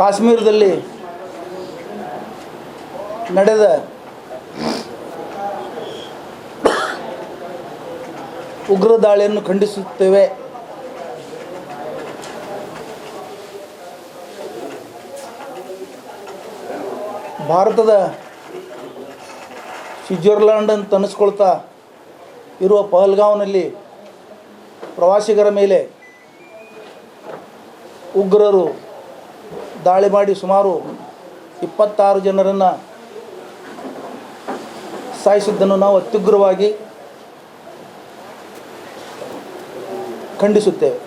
ಕಾಶ್ಮೀರದಲ್ಲಿ ನಡೆದ ಉಗ್ರ ದಾಳಿಯನ್ನು ಖಂಡಿಸುತ್ತೇವೆ. ಭಾರತದ ಸ್ವಿಟ್ಜರ್ಲ್ಯಾಂಡ್ ಅಂತ ಅನಿಸ್ಕೊಳ್ತಾ ಇರುವ ಪಹಲ್ಗಾಂವ್ನಲ್ಲಿ ಪ್ರವಾಸಿಗರ ಮೇಲೆ ಉಗ್ರರು ದಾಳಿ ಮಾಡಿ ಸುಮಾರು 26 ಜನರನ್ನು ಸಾಯಿಸಿದ್ದನ್ನು ನಾವು ಅತ್ಯುಗ್ರವಾಗಿ ಖಂಡಿಸುತ್ತೇವೆ.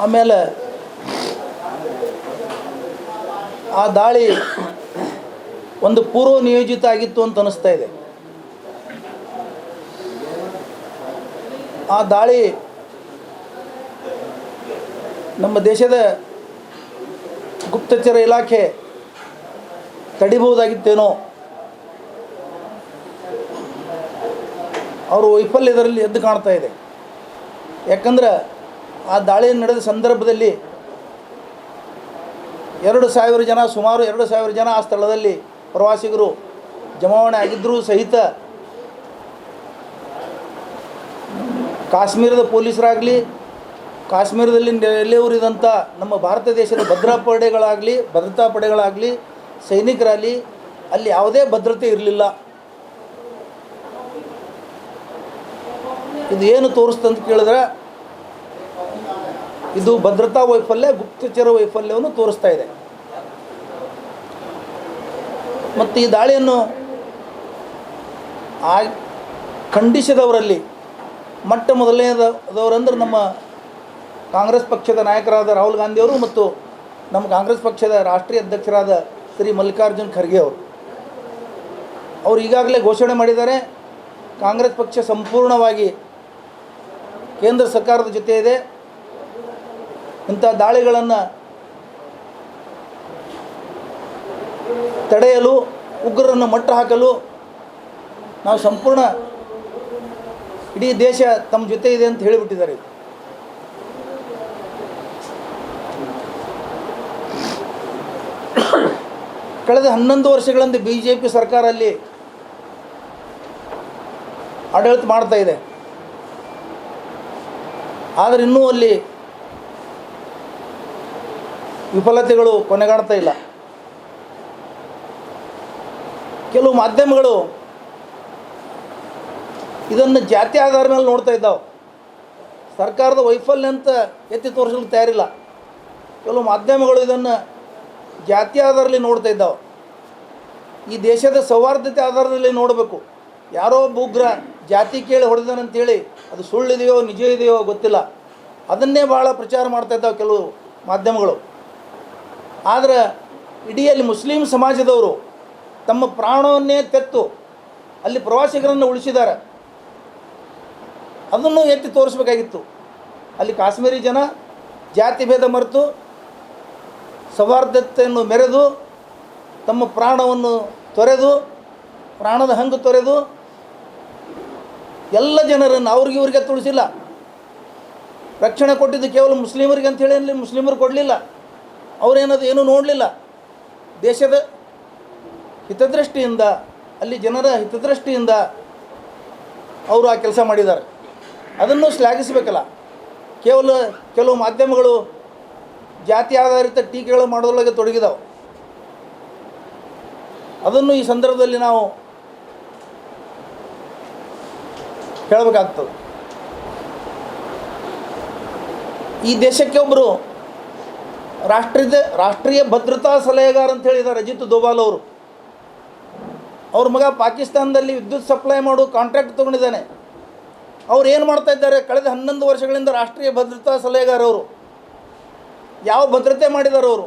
ಆಮೇಲೆ ಆ ದಾಳಿ ಒಂದು ಪೂರ್ವ ನಿಯೋಜಿತ ಆಗಿತ್ತು ಅಂತ ಅನ್ನಿಸ್ತಾ ಇದೆ. ಆ ದಾಳಿ ನಮ್ಮ ದೇಶದ ಗುಪ್ತಚರ ಇಲಾಖೆ ತಡಿಬಹುದಾಗಿತ್ತೇನೋ, ಅವರು ವೈಫಲ್ಯದಲ್ಲಿ ಎದ್ದು ಕಾಣ್ತಾ ಇದೆ. ಯಾಕಂದ್ರೆ ಆ ದಾಳಿ ನಡೆದ ಸಂದರ್ಭದಲ್ಲಿ 2,000 ಜನ, ಸುಮಾರು 2,000 ಜನ ಆ ಸ್ಥಳದಲ್ಲಿ ಪ್ರವಾಸಿಗರು ಜಮಾವಣೆ ಆಗಿದ್ದರೂ ಸಹಿತ ಕಾಶ್ಮೀರದ ಪೊಲೀಸರಾಗಲಿ, ಕಾಶ್ಮೀರದಲ್ಲಿ ನೆಲೆಯೂರಿದಂಥ ನಮ್ಮ ಭಾರತ ದೇಶದ ಭದ್ರತಾ ಪಡೆಗಳಾಗಲಿ, ಸೈನಿಕರಾಗಲಿ ಅಲ್ಲಿ ಯಾವುದೇ ಭದ್ರತೆ ಇರಲಿಲ್ಲ. ಇದು ಏನು ತೋರಿಸ್ತಂತ ಕೇಳಿದ್ರೆ ಇದು ಭದ್ರತಾ ವೈಫಲ್ಯ, ಗುಪ್ತಚರ ವೈಫಲ್ಯವನ್ನು ತೋರಿಸ್ತಾ ಇದೆ. ಮತ್ತು ಈ ದಾಳಿಯನ್ನು ಖಂಡಿಸಿದವರಲ್ಲಿ ಮೊಟ್ಟ ಮೊದಲನೇದವರಂದ್ರೆ ನಮ್ಮ ಕಾಂಗ್ರೆಸ್ ಪಕ್ಷದ ನಾಯಕರಾದ ರಾಹುಲ್ ಗಾಂಧಿಯವರು ಮತ್ತು ನಮ್ಮ ಕಾಂಗ್ರೆಸ್ ಪಕ್ಷದ ರಾಷ್ಟ್ರೀಯ ಅಧ್ಯಕ್ಷರಾದ ಶ್ರೀ ಮಲ್ಲಿಕಾರ್ಜುನ್ ಖರ್ಗೆ ಅವರು ಈಗಾಗಲೇ ಘೋಷಣೆ ಮಾಡಿದ್ದಾರೆ, ಕಾಂಗ್ರೆಸ್ ಪಕ್ಷ ಸಂಪೂರ್ಣವಾಗಿ ಕೇಂದ್ರ ಸರ್ಕಾರದ ಜೊತೆ ಇದೆ. ಇಂಥ ದಾಳಿಗಳನ್ನು ತಡೆಯಲು, ಉಗ್ರರನ್ನು ಮಟ್ಟ ಹಾಕಲು ನಾವು ಸಂಪೂರ್ಣ ಇಡೀ ದೇಶ ತಮ್ಮ ಜೊತೆ ಇದೆ ಅಂತ ಹೇಳಿಬಿಟ್ಟಿದ್ದಾರೆ. ಕಳೆದ 11 ವರ್ಷಗಳಿಂದ BJP ಸರ್ಕಾರ ಅಲ್ಲಿ ಆಡಳಿತ ಮಾಡ್ತಾ ಇದೆ. ಆದರೆ ಇನ್ನೂ ಅಲ್ಲಿ ವಿಫಲತೆಗಳು ಕೊನೆಗಾಣ್ತಾ ಇಲ್ಲ. ಕೆಲವು ಮಾಧ್ಯಮಗಳು ಇದನ್ನು ಜಾತಿ ಆಧಾರದ ಮೇಲೆ ನೋಡ್ತಾ ಇದ್ದಾವೆ. ಸರ್ಕಾರದ ವೈಫಲ್ಯ ಅಂತ ಎತ್ತಿ ತೋರಿಸಲು ತಯಾರಿಲ್ಲ. ಕೆಲವು ಮಾಧ್ಯಮಗಳು ಇದನ್ನು ಜಾತಿ ಆಧಾರದಲ್ಲಿ ನೋಡ್ತಾ ಇದ್ದಾವೆ. ಈ ದೇಶದ ಸೌಹಾರ್ದತೆ ಆಧಾರದಲ್ಲಿ ನೋಡಬೇಕು. ಯಾರೋ ಒಬ್ಬ ಉಗ್ರ ಜಾತಿ ಕೇಳಿ ಹೊಡೆದನಂತೇಳಿ ಅದು ಸುಳ್ಳಿದೆಯೋ ನಿಜ ಇದೆಯೋ ಗೊತ್ತಿಲ್ಲ, ಅದನ್ನೇ ಭಾಳ ಪ್ರಚಾರ ಮಾಡ್ತಾ ಇದ್ದಾವೆ ಕೆಲವು ಮಾಧ್ಯಮಗಳು. ಆದರೆ ಇಡೀ ಅಲ್ಲಿ ಮುಸ್ಲಿಂ ಸಮಾಜದವರು ತಮ್ಮ ಪ್ರಾಣವನ್ನೇ ತೆತ್ತು ಅಲ್ಲಿ ಪ್ರವಾಸಿಗರನ್ನು ಉಳಿಸಿದ್ದಾರೆ. ಅದನ್ನು ಎತ್ತಿ ತೋರಿಸಬೇಕಾಗಿತ್ತು. ಅಲ್ಲಿ ಕಾಶ್ಮೀರಿ ಜನ ಜಾತಿ ಭೇದ ಮರೆತು ಸೌಹಾರ್ದತೆಯನ್ನು ಮೆರೆದು ತಮ್ಮ ಪ್ರಾಣವನ್ನು ತೊರೆದು, ಪ್ರಾಣದ ಹಂಗು ತೊರೆದು ಎಲ್ಲ ಜನರನ್ನು ಅವ್ರಿಗೆ ತುಳಿಸಿಲ್ಲ. ರಕ್ಷಣೆ ಕೊಟ್ಟಿದ್ದು ಕೇವಲ ಮುಸ್ಲಿಮರಿಗೆ ಅಂಥೇಳಿ ಅಲ್ಲಿ ಮುಸ್ಲಿಮರು ಕೊಡಲಿಲ್ಲ. ಅವರೇನದು ಏನೂ ನೋಡಲಿಲ್ಲ. ದೇಶದ ಹಿತದೃಷ್ಟಿಯಿಂದ, ಅಲ್ಲಿ ಜನರ ಹಿತದೃಷ್ಟಿಯಿಂದ ಅವರು ಆ ಕೆಲಸ ಮಾಡಿದ್ದಾರೆ. ಅದನ್ನು ಶ್ಲಾಘಿಸಬೇಕಲ್ಲ. ಕೆಲವು ಮಾಧ್ಯಮಗಳು ಜಾತಿ ಆಧಾರಿತ ಟೀಕೆಗಳು ಮಾಡೋದ್ರೊಳಗೆ ತೊಡಗಿದಾವೆ. ಅದನ್ನು ಈ ಸಂದರ್ಭದಲ್ಲಿ ನಾವು ಹೇಳಬೇಕಾಗ್ತದೆ. ಈ ದೇಶಕ್ಕೆ ಒಬ್ಬರು ರಾಷ್ಟ್ರೀಯ ಭದ್ರತಾ ಸಲಹೆಗಾರ ಅಂತ ಹೇಳಿದ್ದಾರೆ ಅಜಿತ್ ದೋವಾಲ್ ಅವರು. ಅವ್ರ ಮಗ ಪಾಕಿಸ್ತಾನದಲ್ಲಿ ವಿದ್ಯುತ್ ಸಪ್ಲೈ ಮಾಡೋ ಕಾಂಟ್ರಾಕ್ಟ್ ತೊಗೊಂಡಿದ್ದಾನೆ. ಅವ್ರು ಏನು ಮಾಡ್ತಾ ಇದ್ದಾರೆ? ಕಳೆದ 11 ವರ್ಷಗಳಿಂದ ರಾಷ್ಟ್ರೀಯ ಭದ್ರತಾ ಸಲಹೆಗಾರ ಅವರು. ಯಾವ ಭದ್ರತೆ ಮಾಡಿದ್ದಾರೆ ಅವರು?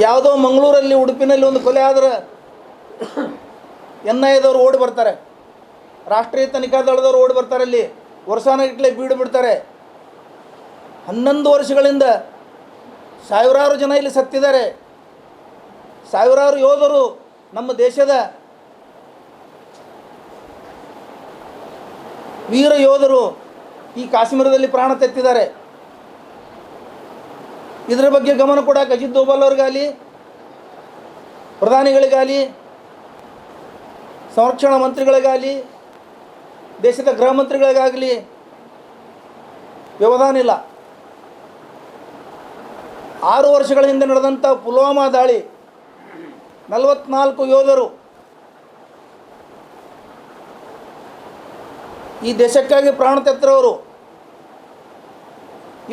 ಯಾವುದೋ ಮಂಗಳೂರಲ್ಲಿ, ಉಡುಪಿನಲ್ಲಿ ಒಂದು ಕೊಲೆ ಆದರೆ NIAದವರು ಓಡಿ ಬರ್ತಾರೆ, ರಾಷ್ಟ್ರೀಯ ತನಿಖಾ ದಳದವರು ಓಡಿ ಬರ್ತಾರೆ, ಅಲ್ಲಿ ವರ್ಷಾನುಗಟ್ಟಲೆ ಬೀಡು ಬಿಡ್ತಾರೆ. 11 ವರ್ಷಗಳಿಂದ ಸಾವಿರಾರು ಜನ ಇಲ್ಲಿ ಸತ್ತಿದ್ದಾರೆ. ಸಾವಿರಾರು ಯೋಧರು ನಮ್ಮ ದೇಶದ ವೀರ ಯೋಧರು ಈ ಕಾಶ್ಮೀರದಲ್ಲಿ ಪ್ರಾಣ ತೆತ್ತಿದ್ದಾರೆ. ಇದರ ಬಗ್ಗೆ ಗಮನ ಕೊಡಕ್ಕೆ ಅಜಿತ್ ದೋವಲ್ ಅವ್ರಿಗಾಗಲಿ, ಪ್ರಧಾನಿಗಳಿಗಾಗಲಿ, ಸಂರಕ್ಷಣಾ ಮಂತ್ರಿಗಳಿಗಾಗಲಿ, ದೇಶದ ಗೃಹ ಮಂತ್ರಿಗಳಿಗಾಗಲಿ ವ್ಯವಧಾನ ಇಲ್ಲ. 6 ವರ್ಷಗಳ ಹಿಂದೆ ನಡೆದಂಥ ಪುಲ್ವಾಮಾ ದಾಳಿ 44 ಯೋಧರು ಈ ದೇಶಕ್ಕಾಗಿ ಪ್ರಾಣ ತೆತ್ತರವರು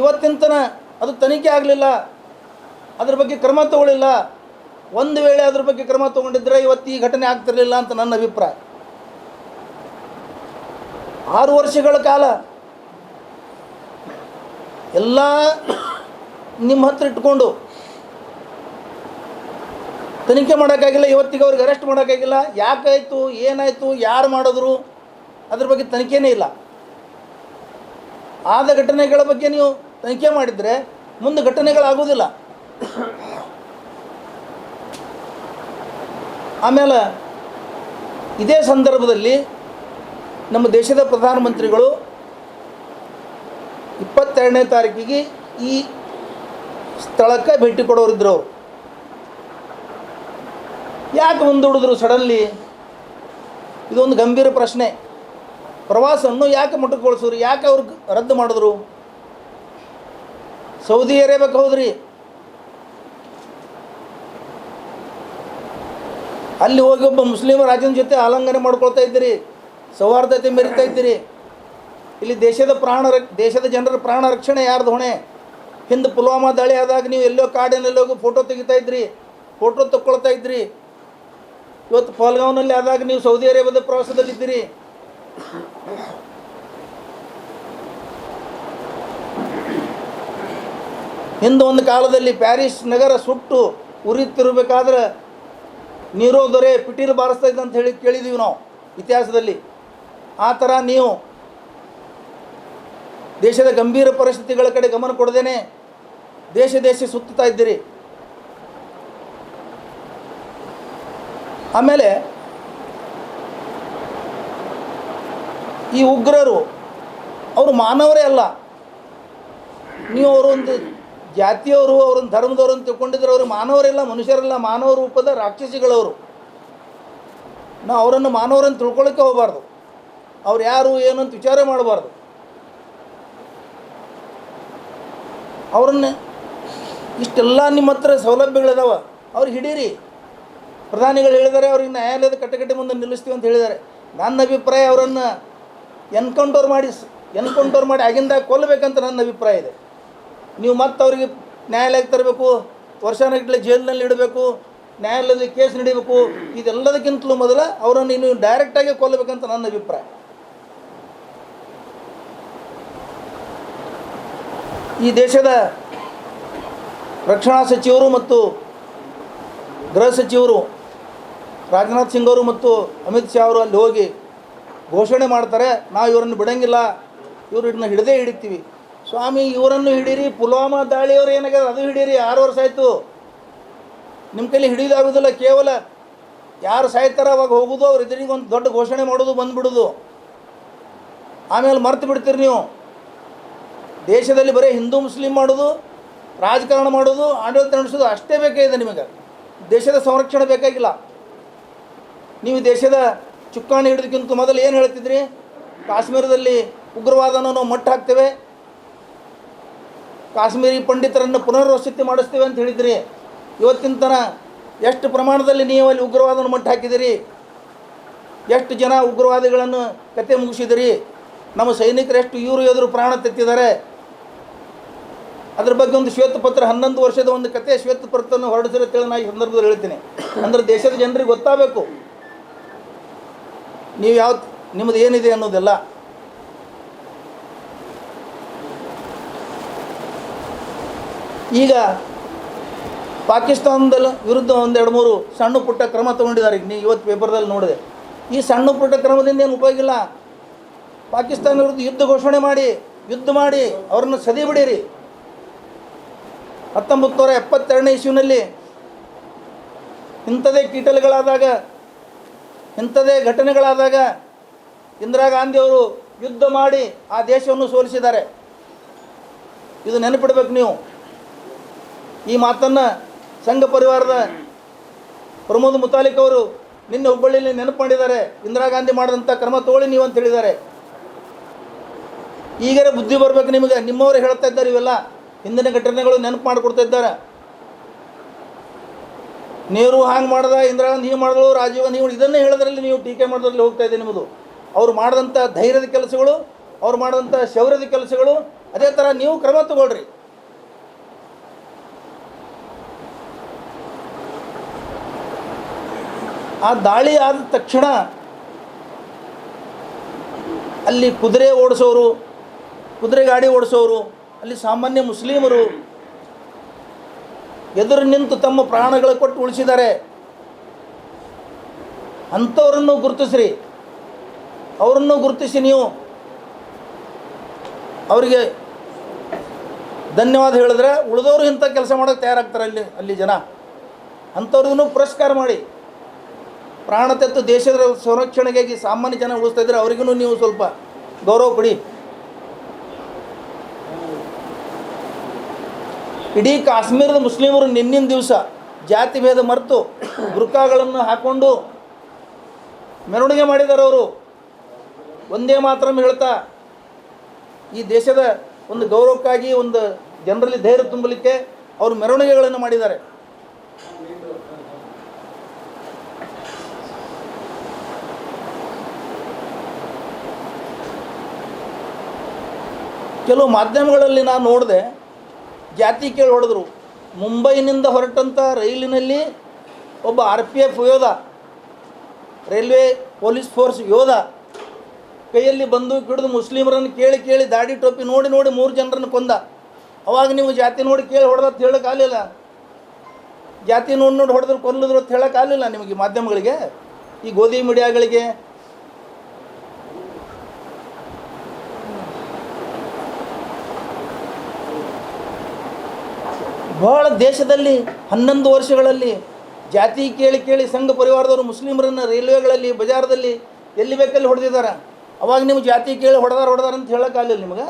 ಇವತ್ತಿನ ತನಕ ಅದು ತನಿಖೆ ಆಗಲಿಲ್ಲ, ಅದ್ರ ಬಗ್ಗೆ ಕ್ರಮ ತಗೊಳ್ಳಿಲ್ಲ. ಒಂದು ವೇಳೆ ಅದ್ರ ಬಗ್ಗೆ ಕ್ರಮ ತಗೊಂಡಿದ್ದರೆ ಇವತ್ತು ಈ ಘಟನೆ ಆಗ್ತಿರಲಿಲ್ಲ ಅಂತ ನನ್ನ ಅಭಿಪ್ರಾಯ. 6 ವರ್ಷಗಳ ಕಾಲ ಎಲ್ಲ ನಿಮ್ಮ ಹತ್ರ ಇಟ್ಕೊಂಡು ತನಿಖೆ ಮಾಡೋಕ್ಕಾಗಿಲ್ಲ, ಇವತ್ತಿಗೆ ಅವ್ರಿಗೆ ಅರೆಸ್ಟ್ ಮಾಡೋಕ್ಕಾಗಿಲ್ಲ. ಯಾಕಾಯಿತು, ಏನಾಯಿತು, ಯಾರು ಮಾಡಿದ್ರು ಅದ್ರ ಬಗ್ಗೆ ತನಿಖೆನೇ ಇಲ್ಲ. ಆದ ಘಟನೆಗಳ ಬಗ್ಗೆ ನೀವು ತನಿಖೆ ಮಾಡಿದರೆ ಮುಂದೆ ಘಟನೆಗಳಾಗೋದಿಲ್ಲ. ಆಮೇಲೆ ಇದೇ ಸಂದರ್ಭದಲ್ಲಿ ನಮ್ಮ ದೇಶದ ಪ್ರಧಾನಮಂತ್ರಿಗಳು 22ನೇ ತಾರೀಕಿಗೆ ಈ ಸ್ಥಳಕ್ಕೆ ಭೇಟಿ ಕೊಡೋರಿದ್ರು. ಅವರು ಯಾಕೆ ಮುಂದೂಡಿದ್ರು ಸಡನ್ಲಿ? ಇದೊಂದು ಗಂಭೀರ ಪ್ರಶ್ನೆ. ಪ್ರವಾಸವನ್ನು ಯಾಕೆ ಮೊಟಕುಗೊಳಿಸಿದ್ರು? ಯಾಕೆ ಅವ್ರಿಗೆ ರದ್ದು ಮಾಡಿದ್ರು? ಸೌದಿ ಅರೇಬಿಯಾಕ್ಕೆ ಹೋದ್ರಿ, ಅಲ್ಲಿ ಹೋಗಿ ಒಬ್ಬ ಮುಸ್ಲಿಂ ರಾಜನ ಜೊತೆ ಆಲಂಘನೆ ಮಾಡ್ಕೊಳ್ತಾ ಇದ್ದೀರಿ, ಸೌಹಾರ್ದತೆ ಮೆರಿತಾ ಇದ್ದೀರಿ. ಇಲ್ಲಿ ದೇಶದ ಜನರ ಪ್ರಾಣ ರಕ್ಷಣೆ ಯಾರ್ದು ಹೊಣೆ? ಹಿಂದೆ ಪುಲ್ವಾಮಾ ದಾಳಿ ಆದಾಗ ನೀವು ಎಲ್ಲೋ ಕಾಡಿನಲ್ಲಿ ಹೋಗಿ ಫೋಟೋ ತೆಗಿತಾ ಇದ್ರಿ, ಫೋಟೋ ತಗೊಳ್ತಾ ಇದ್ರಿ. ಇವತ್ತು ಪಹಲ್ಗಾವ್ನಲ್ಲಿ ಆದಾಗ ನೀವು ಸೌದಿ ಅರೇಬಿಯಾದ ಪ್ರವಾಸದಲ್ಲಿದ್ದೀರಿ. ಹಿಂದೆ ಒಂದು ಕಾಲದಲ್ಲಿ ಪ್ಯಾರಿಸ್ ನಗರ ಸುಟ್ಟು ಉರಿತಿರಬೇಕಾದ್ರೆ ನೀರೋ ದೊರೆ ಪಿಟೀಲು ಬಾರಿಸ್ತಾ ಇದ್ದ ಅಂತ ಹೇಳಿ ಕೇಳಿದ್ದೀವಿ ನಾವು ಇತಿಹಾಸದಲ್ಲಿ. ಆ ಥರ ನೀವು ದೇಶದ ಗಂಭೀರ ಪರಿಸ್ಥಿತಿಗಳ ಕಡೆ ಗಮನ ಕೊಡದೇನೆ ದೇಶ ಸುತ್ತುತ್ತಾ ಇದ್ದೀರಿ. ಆಮೇಲೆ ಈ ಉಗ್ರರು ಅವರು ಮಾನವರೇ ಅಲ್ಲ. ನೀವು ಅವರೊಂದು ಜಾತಿಯವರು, ಅವರೊಂದು ಧರ್ಮದವರು ಅಂತ ತಿಳ್ಕೊಂಡಿದ್ರೆ ಅವರು ಮಾನವರೆಲ್ಲ, ಮನುಷ್ಯರೆಲ್ಲ, ಮಾನವ ರೂಪದ ರಾಕ್ಷಸಿಗಳವರು. ನಾವು ಅವರನ್ನು ಮಾನವರನ್ನು ತಿಳ್ಕೊಳ್ಳೋಕ್ಕೆ ಹೋಗಬಾರ್ದು. ಅವ್ರು ಯಾರು ಏನು ಅಂತ ವಿಚಾರ ಮಾಡಬಾರ್ದು. ಅವ್ರನ್ನ ಇಷ್ಟೆಲ್ಲ ನಿಮ್ಮ ಹತ್ರ ಸೌಲಭ್ಯಗಳಿದಾವೆ, ಅವ್ರಿಗೆ ಹಿಡೀರಿ. ಪ್ರಧಾನಿಗಳು ಹೇಳಿದ್ದಾರೆ ಅವ್ರಿಗೆ ನ್ಯಾಯಾಲಯದ ಕಟ್ಟಕಟ್ಟೆ ಮುಂದೆ ನಿಲ್ಲಿಸ್ತೀವಿ ಅಂತ ಹೇಳಿದ್ದಾರೆ. ನನ್ನ ಅಭಿಪ್ರಾಯ ಅವರನ್ನು ಎನ್ಕೌಂಟರ್ ಮಾಡಿ ಆಗಿಂದಾಗ ಕೊಲ್ಲಬೇಕಂತ ನನ್ನ ಅಭಿಪ್ರಾಯ ಇದೆ. ನೀವು ಮತ್ತೆ ಅವರಿಗೆ ನ್ಯಾಯಾಲಯಕ್ಕೆ ತರಬೇಕು, ವರ್ಷಾನುಗಟ್ಟಲೆ ಜೈಲಿನಲ್ಲಿ ಇಡಬೇಕು, ನ್ಯಾಯಾಲಯದಲ್ಲಿ ಕೇಸ್ ನಡೀಬೇಕು. ಇದೆಲ್ಲದಕ್ಕಿಂತಲೂ ಮೊದಲ ಅವರನ್ನು ನೀವು ಡೈರೆಕ್ಟಾಗಿ ಕೊಲ್ಲಬೇಕಂತ ನನ್ನ ಅಭಿಪ್ರಾಯ. ಈ ದೇಶದ ರಕ್ಷಣಾ ಸಚಿವರು ಮತ್ತು ಗೃಹ ಸಚಿವರು ರಾಜನಾಥ್ ಸಿಂಗ್ ಅವರು ಮತ್ತು ಅಮಿತ್ ಶಾ ಅವರು ಅಲ್ಲಿ ಹೋಗಿ ಘೋಷಣೆ ಮಾಡ್ತಾರೆ, ನಾವು ಇವರನ್ನು ಬಿಡೋಂಗಿಲ್ಲ, ಇವ್ರನ್ನ ಹಿಡಿದೇ ಹಿಡಿತೀವಿ. ಸ್ವಾಮಿ, ಇವರನ್ನು ಹಿಡೀರಿ. ಪುಲ್ವಾಮಾ ದಾಳಿಯವರು ಏನಾಗ್ಯದ ಅದು ಹಿಡೀರಿ. 6 ವರ್ಷ ಆಯಿತು. ನಿಮ್ಮ ಕೈಲಿ ಹಿಡಿಯೋದಾಗೋದಿಲ್ಲ. ಕೇವಲ ಯಾರು ಸಾಯ್ತಾರ ಅವಾಗ ಹೋಗೋದು, ಅವ್ರ ಎದುರಿಗೆ ಒಂದು ದೊಡ್ಡ ಘೋಷಣೆ ಮಾಡೋದು, ಬಂದುಬಿಡೋದು. ಆಮೇಲೆ ಮರ್ತು ಬಿಡ್ತೀರಿ ನೀವು. ದೇಶದಲ್ಲಿ ಬರೀ ಹಿಂದೂ ಮುಸ್ಲಿಂ ಮಾಡೋದು, ರಾಜಕಾರಣ ಮಾಡೋದು, ಆಡಳಿತ ನಡೆಸೋದು ಅಷ್ಟೇ ಬೇಕಾಗಿದೆ ನಿಮಗೆ. ದೇಶದ ಸಂರಕ್ಷಣೆ ಬೇಕಾಗಿಲ್ಲ. ನೀವು ದೇಶದ ಚುಕ್ಕಾಣಿ ಹಿಡಿದಕ್ಕಿಂತ ಮೊದಲು ಏನು ಹೇಳ್ತಿದ್ರಿ? ಕಾಶ್ಮೀರದಲ್ಲಿ ಉಗ್ರವಾದನ ನಾವು ಮಟ್ಟ ಹಾಕ್ತೇವೆ, ಕಾಶ್ಮೀರಿ ಪಂಡಿತರನ್ನು ಪುನರ್ವಸತಿ ಮಾಡಿಸ್ತೇವೆ ಅಂತ ಹೇಳಿದ್ರಿ. ಇವತ್ತಿನ ತನಕ ಎಷ್ಟು ಪ್ರಮಾಣದಲ್ಲಿ ನೀವು ಅಲ್ಲಿ ಉಗ್ರವಾದನ ಮಟ್ಟ ಹಾಕಿದಿರಿ? ಎಷ್ಟು ಜನ ಉಗ್ರವಾದಿಗಳನ್ನು ಕತೆ ಮುಗಿಸಿದಿರಿ? ನಮ್ಮ ಸೈನಿಕರು ಎಷ್ಟು ಇವರು ಯೋಧರು ಪ್ರಾಣ ತೆತ್ತಿದ್ದಾರೆ? ಅದ್ರ ಬಗ್ಗೆ ಒಂದು ಶ್ವೇತಪತ್ರ, 11 ವರ್ಷದ ಒಂದು ಕತೆ ಶ್ವೇತಪತ್ರವನ್ನು ಹೊರಡಿಸಿರುತ್ತೇಳಿ ನಾನು ಈ ಸಂದರ್ಭದಲ್ಲಿ ಹೇಳ್ತೀನಿ. ಅಂದರೆ ದೇಶದ ಜನರಿಗೆ ಗೊತ್ತಾಗಬೇಕು ನೀವು ನಿಮ್ಮದು ಏನಿದೆ ಅನ್ನೋದೆಲ್ಲ. ಈಗ ಪಾಕಿಸ್ತಾನದ ವಿರುದ್ಧ 1-2-3 ಸಣ್ಣ ಪುಟ್ಟ ಕ್ರಮ ತೊಗೊಂಡಿದ್ದಾರೆ. ನೀವು ಇವತ್ತು ಪೇಪರ್ದಲ್ಲಿ ನೋಡಿದೆ. ಈ ಸಣ್ಣ ಪುಟ್ಟ ಕ್ರಮದಿಂದ ಏನು ಉಪಯೋಗ ಇಲ್ಲ. ಪಾಕಿಸ್ತಾನ ವಿರುದ್ಧ ಯುದ್ಧ ಮಾಡಿ ಅವ್ರನ್ನ ಸದಿ ಬಿಡಿರಿ. 1972ನೇ ಇಸ್ವಿನಲ್ಲಿ ಇಂಥದೇ ಕೀಟಲೆಗಳಾದಾಗ, ಇಂಥದೇ ಘಟನೆಗಳಾದಾಗ ಇಂದಿರಾ ಗಾಂಧಿಯವರು ಯುದ್ಧ ಮಾಡಿ ಆ ದೇಶವನ್ನು ಸೋಲಿಸಿದ್ದಾರೆ. ಇದು ನೆನಪಿಡ್ಬೇಕು ನೀವು. ಈ ಮಾತನ್ನು ಸಂಘ ಪರಿವಾರದ ಪ್ರಮೋದ್ ಮುತಾಲಿಕ್ ಅವರು ನಿನ್ನೆ ಹುಬ್ಬಳ್ಳಿಯಲ್ಲಿ ನೆನಪು ಮಾಡಿದ್ದಾರೆ. ಇಂದಿರಾ ಗಾಂಧಿ ಮಾಡಿದಂಥ ಕ್ರಮ ತಗೊಳ್ಳಿ ನೀವು ಅಂತ ಹೇಳಿದ್ದಾರೆ. ಈಗರೇ ಬುದ್ಧಿ ಬರಬೇಕು ನಿಮಗೆ. ನಿಮ್ಮವರು ಹೇಳ್ತಾ ಇದ್ದಾರೆ, ಇವೆಲ್ಲ ಹಿಂದಿನ ಘಟನೆಗಳು ನೆನಪು ಮಾಡಿಕೊಡ್ತಾ ಇದ್ದಾರೆ. ನೆಹರು ಹಾಂಗೆ ಮಾಡ್ದ, ಇಂದಿರಾ ಗಾಂಧಿ ಹೀಗೆ ಮಾಡಿದಳು, ರಾಜೀವ್ ಗಾಂಧಿ ಇದನ್ನೇ ಹೇಳೋದ್ರಲ್ಲಿ ನೀವು ಟೀಕೆ ಮಾಡೋದ್ರಲ್ಲಿ ಹೋಗ್ತಾ ಇದೆ ನಿಮ್ಮದು. ಅವ್ರು ಮಾಡಿದಂಥ ಧೈರ್ಯದ ಕೆಲಸಗಳು, ಅವ್ರು ಮಾಡಿದಂಥ ಶೌರ್ಯದ ಕೆಲಸಗಳು, ಅದೇ ಥರ ನೀವು ಕ್ರಮ ತಗೊಳ್ರಿ. ಆ ದಾಳಿ ಆದ ತಕ್ಷಣ ಅಲ್ಲಿ ಕುದುರೆ ಓಡಿಸೋರು, ಕುದುರೆ ಗಾಡಿ ಓಡಿಸೋರು, ಅಲ್ಲಿ ಸಾಮಾನ್ಯ ಮುಸ್ಲಿಮರು ಎದುರು ನಿಂತು ತಮ್ಮ ಪ್ರಾಣಗಳು ಕೊಟ್ಟು ಉಳಿಸಿದ್ದಾರೆ. ಅಂಥವ್ರನ್ನು ಗುರುತಿಸ್ರಿ. ಅವರನ್ನು ಗುರುತಿಸಿ ನೀವು ಅವರಿಗೆ ಧನ್ಯವಾದ ಹೇಳಿದ್ರೆ ಉಳಿದವರು ಇಂಥ ಕೆಲಸ ಮಾಡೋಕ್ಕೆ ತಯಾರಾಗ್ತಾರೆ. ಅಲ್ಲಿ ಜನ ಅಂಥವ್ರಿಗೂ ಪುರಸ್ಕಾರ ಮಾಡಿ. ಪ್ರಾಣ ತೆತ್ತು ದೇಶದ ಸಂರಕ್ಷಣೆಗಾಗಿ ಸಾಮಾನ್ಯ ಜನ ಉಳಿಸ್ತಾ ಇದ್ದಾರೆ, ಅವರಿಗೂ ನೀವು ಸ್ವಲ್ಪ ಗೌರವ ಕೊಡಿ. ಇಡೀ ಕಾಶ್ಮೀರದ ಮುಸ್ಲಿಮರು ನಿನ್ನಿನ ದಿವಸ ಜಾತಿ ಭೇದ ಮರೆತು ಬುರ್ಕಾಗಳನ್ನು ಹಾಕ್ಕೊಂಡು ಮೆರವಣಿಗೆ ಮಾಡಿದ್ದಾರೆ. ಅವರು ಒಂದೇ ಮಾತ್ರ ಹೇಳ್ತಾ ಈ ದೇಶದ ಒಂದು ಗೌರವಕ್ಕಾಗಿ, ಒಂದು ಜನರಲ್ಲಿ ಧೈರ್ಯ ತುಂಬಲಿಕ್ಕೆ ಅವರು ಮೆರವಣಿಗೆಗಳನ್ನು ಮಾಡಿದ್ದಾರೆ. ಕೆಲವು ಮಾಧ್ಯಮಗಳಲ್ಲಿ ನಾನು ನೋಡಿದೆ, ಜಾತಿ ಕೇಳಿ ಹೊಡೆದ್ರು. ಮುಂಬೈನಿಂದ ಹೊರಟಂಥ ರೈಲಿನಲ್ಲಿ ಒಬ್ಬ RPF ಯೋಧ, ರೈಲ್ವೆ ಪೊಲೀಸ್ ಫೋರ್ಸ್ ಯೋಧ ಕೈಯಲ್ಲಿ ಬಂದೂಕು ಹಿಡಿದು ಮುಸ್ಲಿಮರನ್ನು ಕೇಳಿ ದಾಡಿ ಟೋಪಿ ನೋಡಿ 3 ಜನರನ್ನು ಕೊಂದ. ಅವಾಗ ನೀವು ಜಾತಿ ನೋಡಿ ಕೇಳಿ ಹೊಡೆದತ್ತು ಹೇಳೋಕ್ಕಾಗಲಿಲ್ಲ. ಜಾತಿ ನೋಡಿ ಹೊಡೆದ್ರು ಕೊಲ್ಲಿದ್ರು ಅಂತ ಹೇಳೋಕ್ಕಾಗಲಿಲ್ಲ ನಿಮಗೆ ಮಾಧ್ಯಮಗಳಿಗೆ, ಈ ಗೋಧಿ ಮೀಡಿಯಾಗಳಿಗೆ. ಬಹಳ ದೇಶದಲ್ಲಿ 11 ವರ್ಷಗಳಲ್ಲಿ ಜಾತಿ ಕೇಳಿ ಸಂಘ ಪರಿವಾರದವರು ಮುಸ್ಲಿಮರನ್ನು ರೈಲ್ವೆಗಳಲ್ಲಿ, ಬಜಾರದಲ್ಲಿ ಎಲ್ಲಿ ಬೇಕಲ್ಲಿ ಹೊಡೆದಿದ್ದಾರೆ. ಅವಾಗ ನೀವು ಜಾತಿ ಕೇಳಿ ಹೊಡೆದಾರ ಅಂತ ಹೇಳೋಕ್ಕಾಗಲಿಲ್ಲ ನಿಮಗೆ.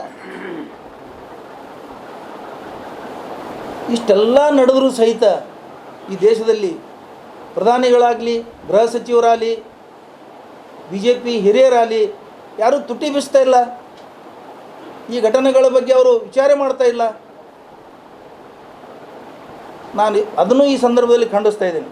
ಇಷ್ಟೆಲ್ಲ ನಡೆದರೂ ಸಹಿತ ಈ ದೇಶದಲ್ಲಿ ಪ್ರಧಾನಿಗಳಾಗಲಿ, ಗೃಹ ಸಚಿವರಾಗಲಿ, BJP ಹಿರಿಯರಾಗಲಿ ಯಾರೂ ತುಟಿ ಬೀಸ್ತಾ ಇಲ್ಲ. ಈ ಘಟನೆಗಳ ಬಗ್ಗೆ ಅವರು ವಿಚಾರ ಮಾಡ್ತಾ ಇಲ್ಲ. ನಾನು ಅದನ್ನು ಈ ಸಂದರ್ಭದಲ್ಲಿ ಖಂಡಿಸ್ತಾ ಇದ್ದೀನಿ.